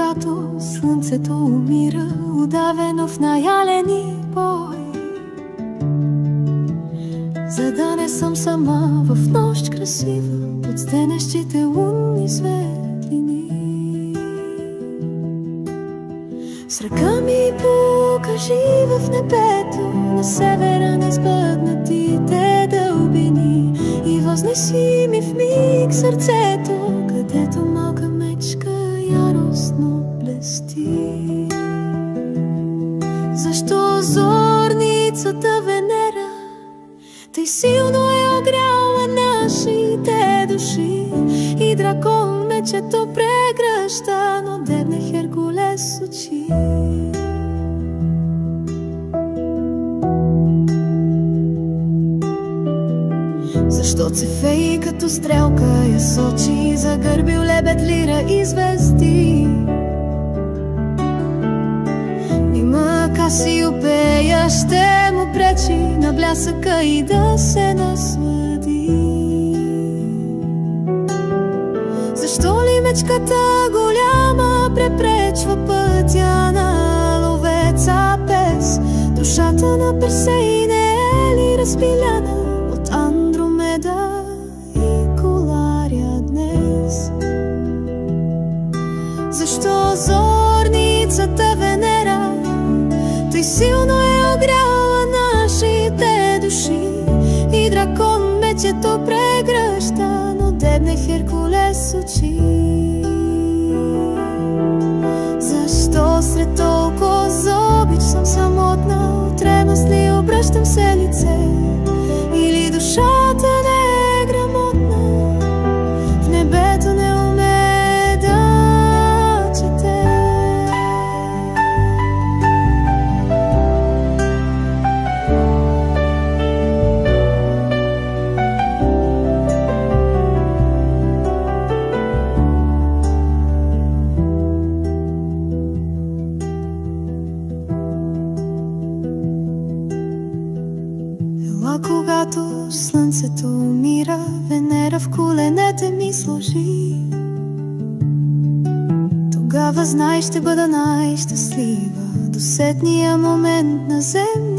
когато слънцето умира, удавено в най-алени бой, за да не съм сама в нощ красива под стенещите лунни светлини. С ръка ми покажи в небето, на севера на избъднатите дълбини, и възнеси ми в миг сърцето, където малка мечка яростно блести. Защо зорницата Венера тъй силно е огряла нашите души, и дракон мечето прегръща, но дебне Херкулес очи. Защо Цефей като стрелка я сочи, загърбил лебед, лира и звезди? Нима Касиопея ще му пречи на блясъка и да се наслади? Защо ли мечката голяма препречва пътя на ловеца пес? Душата на Персей не е ли разпиляна от Андромеда и Колария днес? Защо зорницата Венера тъй силно е огряла нашите души, и дракон мечето прегръща, но дебне Херкулес очи? Защо сред толкова зобич съм самотна, от ревност ли обръщам се лице, или душата не е грамотна, в небето не умее да чете? Когато слънцето умира, Венера в коленете ми сложи. Тогава знай, ще бъда най-щастлива до сетния момент на земя.